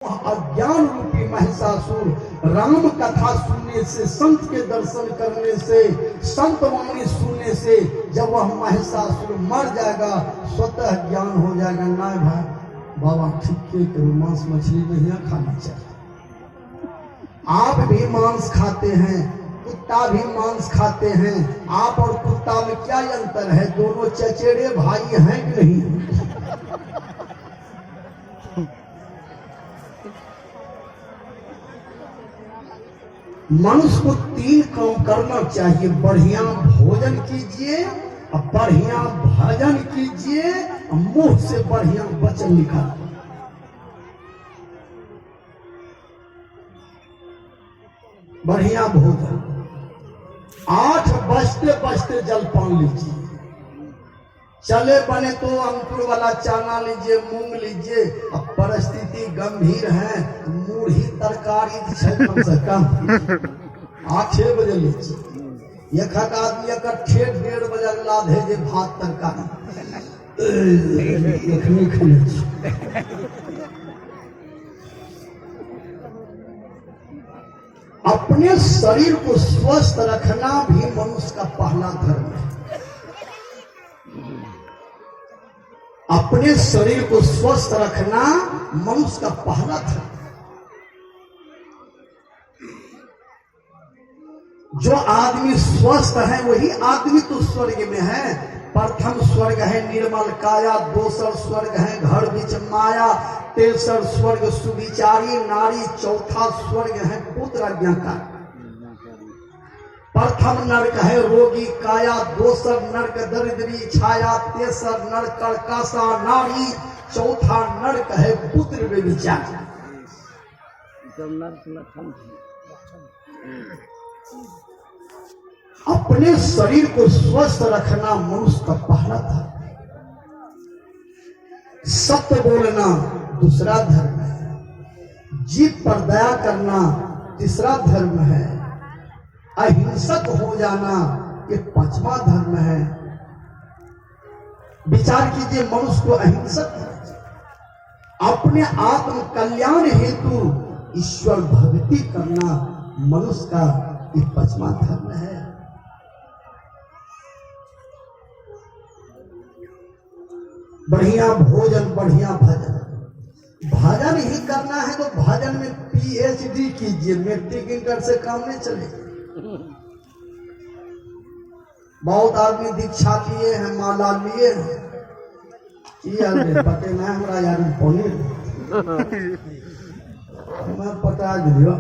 अज्ञान रूपी महिषासुर राम कथा सुनने से, संत के दर्शन करने से, संत वाणी सुनने से जब वह महिषासुर मर जाएगा स्वतः ज्ञान हो जाएगा। ना भाई बाबा ठीक करो, मांस मछली नहीं खाना चाहिए। आप भी मांस खाते हैं, कुत्ता भी मांस खाते हैं। आप और कुत्ता में क्या अंतर है? दोनों चचेरे भाई हैं कि नहीं? मनुष्य को 3 काम करना चाहिए। बढ़िया भोजन कीजिए, बढ़िया भजन कीजिए, मुंह से बढ़िया वचन निकालिए। बढ़िया भोजन, 8 बजते बजते जलपान लीजिए। चले बने तो अंकुर वाला चना लीजिए, मूंग लीजिए। अब परिस्थिति गंभीर है, मूढ़ी तरकारी कम से कम 8 बजे लीजिए। एक आदमी अगर 1:30 बजे लाधे जे भात तरकारी अपने शरीर को स्वस्थ रखना भी मनुष्य का पहला धर्म है। अपने शरीर को स्वस्थ रखना मनुष्य का पहला धर्म। जो आदमी स्वस्थ है वही आदमी तो स्वर्ग में है। प्रथम स्वर्ग है निर्मल काया, दूसर स्वर्ग है घर बीच माया, तेसर स्वर्ग सुविचारी नारी, चौथा स्वर्ग है पुत्र आज्ञाकारी। प्रथम नरक है रोगी काया, दूसर नरक दरिद्री छाया, तेसर नरक कर्कशा नारी, चौथा नरक है पुत्र व्यभिचारी। अपने शरीर को स्वस्थ रखना मनुष्य का पहला धर्म है। सत्य बोलना दूसरा धर्म है। जीव पर दया करना तीसरा धर्म है। अहिंसक हो जाना ये 5वां धर्म है। विचार कीजिए, मनुष्य को अहिंसक है। अपने आत्म कल्याण हेतु ईश्वर भक्ति करना मनुष्य का ये 5वां धर्म है। बढ़िया भोजन, बढ़िया भजन। भजन ही करना है तो भजन में PhD कीजिए, मैट्रिक इंटर से काम नहीं चलेगा। बहुत आदमी दीक्षा लिए हैं, माला लिए हैं, पते ना हमारा यार पौने मैं पता दियो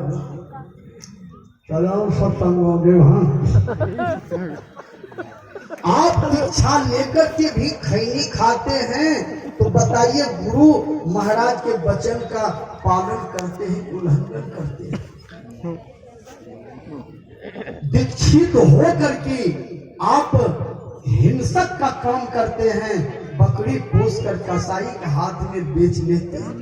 चलो सत्संग हो गए। हाँ, आप दीक्षा लेकर के भी खैनी खाते हैं तो बताइए गुरु महाराज के वचन का पालन करते हैं, उल्लंघन करते हैं? दीक्षित हो करके आप हिंसक का काम करते हैं, बकरी पोस कर कसाई के हाथ में बेच लेते हैं।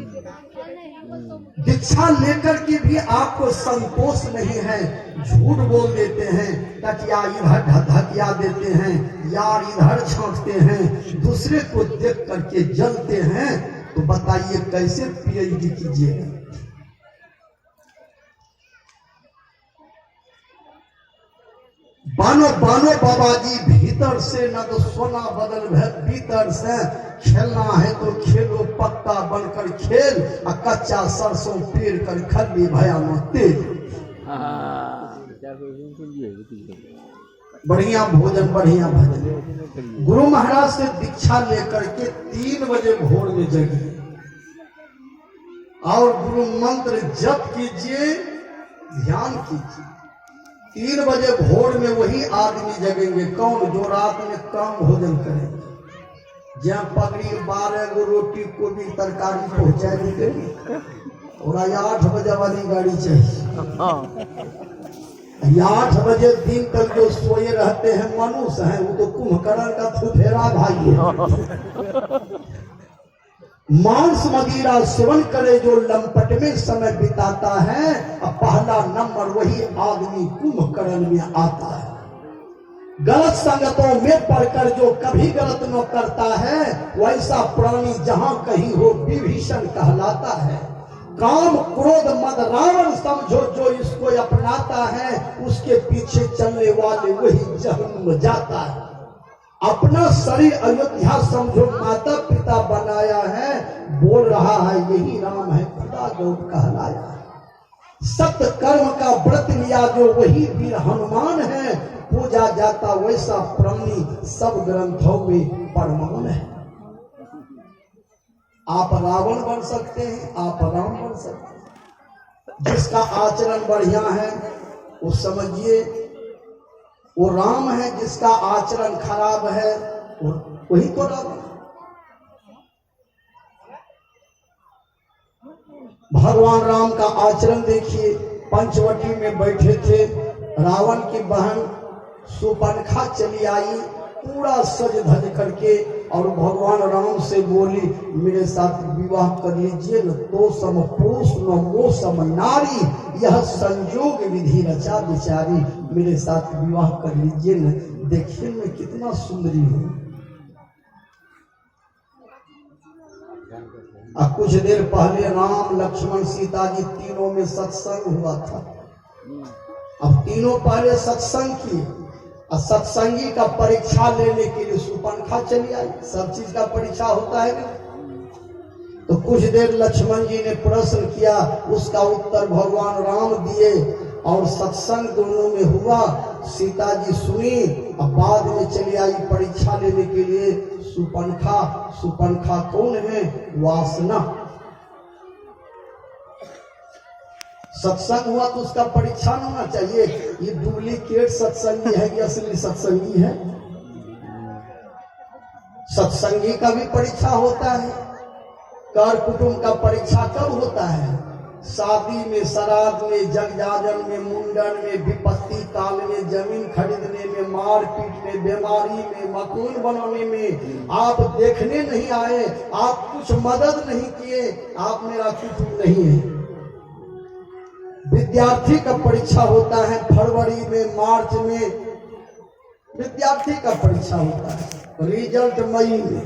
दीक्षा लेकर के भी आपको संतोष नहीं है, झूठ बोल देते हैं, तकिया इधर धकिया देते हैं, यार इधर छांटते हैं, दूसरे को देख करके जलते हैं। तो बताइए कैसे PhD कीजिएगा? बानो बानो बाबा जी भीतर से न तो सोना बदल भीतर से। खेलना है तो खेलो पत्ता बनकर खेल, और कच्चा सरसों पेड़ कर खल्ली भयानो तेल। बढ़िया भोजन, बढ़िया भजन। गुरु महाराज से दीक्षा लेकर के 3 बजे भोर में जगिए और गुरु मंत्र जप कीजिए, ध्यान कीजिए। 3 बजे भोर में वही आदमी जगेंगे कौन? जो रात में कम भोजन करेंगे। जहाँ पकड़ी 12 गो रोटी को भी तरकारी पहुंचा देंगे। और 8 बजे वाली गाड़ी चाहिए। 8 बजे दिन तक जो सोए रहते हैं मनुष्य हैं, वो तो कुंभकर्ण का थुथेरा भाई है। मांस मदिरा सेवन करे जो लंपट में समय बिताता है, पहला नंबर वही आदमी कुंभकर्ण में आता है। गलत संगतों में पढ़कर जो कभी गलत न करता है, वैसा प्राणी जहां कहीं हो विभीषण कहलाता है। काम क्रोध मद रावण समझो, जो इसको अपनाता है उसके पीछे चलने वाले वही जहन्नुम जाता है। अपना शरीर अयोध्या समझो माता पिता बनाया है, बोल रहा है यही राम है खुदा जो कहलाया है। सत्य कर्म का व्रत लिया जो वही वीर हनुमान है, पूजा जाता वैसा प्रमणी सब ग्रंथों में प्रमाण है। आप रावण बन सकते हैं, आप राम बन सकते हैं। जिसका आचरण बढ़िया है वो समझिए वो राम है, जिसका आचरण खराब है वही तो रावण। भगवान राम का आचरण देखिए, पंचवटी में बैठे थे, रावण की बहन सुपनखा चली आई पूरा सज धज करके और भगवान राम से बोली मेरे साथ विवाह कर लीजिए न, तो सम पुरुष न वो सम नारी, यह संयोग विधि रचा बिचारी, मेरे साथ विवाह कर लीजिए न, देखिए मैं कितना सुंदरी हूँ। अब कुछ देर पहले राम लक्ष्मण सीता जी तीनों में सत्संग हुआ था। अब तीनों पहले सत्संग किए और सत्संगी का परीक्षा लेने के लिए सुपनखा चली आई। सब चीज का परीक्षा होता है ना। तो कुछ देर लक्ष्मण जी ने प्रश्न किया, उसका उत्तर भगवान राम दिए और सत्संग दोनों में हुआ। सीता जी सुनी और बाद में चली आई परीक्षा लेने के लिए सुपनखा। सुपनखा कौन है? वासना। सत्संग हुआ तो उसका परीक्षा न होना चाहिए, ये डुप्लीकेट सत्संगी है कि असली सत्संगी है। सत्संगी का भी परीक्षा होता है। कर कुटुंब का परीक्षा कब होता है? शादी में, श्राद्ध में, जगजाजन में, मुंडन में, विपत्ति काल में, जमीन खरीदने में, मारपीट में, बीमारी में, मकान बनाने में। आप देखने नहीं आए, आप कुछ मदद नहीं किए, आप मेरा कुटुंब नहीं है। विद्यार्थी का परीक्षा होता है फरवरी में, मार्च में विद्यार्थी का परीक्षा होता है, रिजल्ट मई में।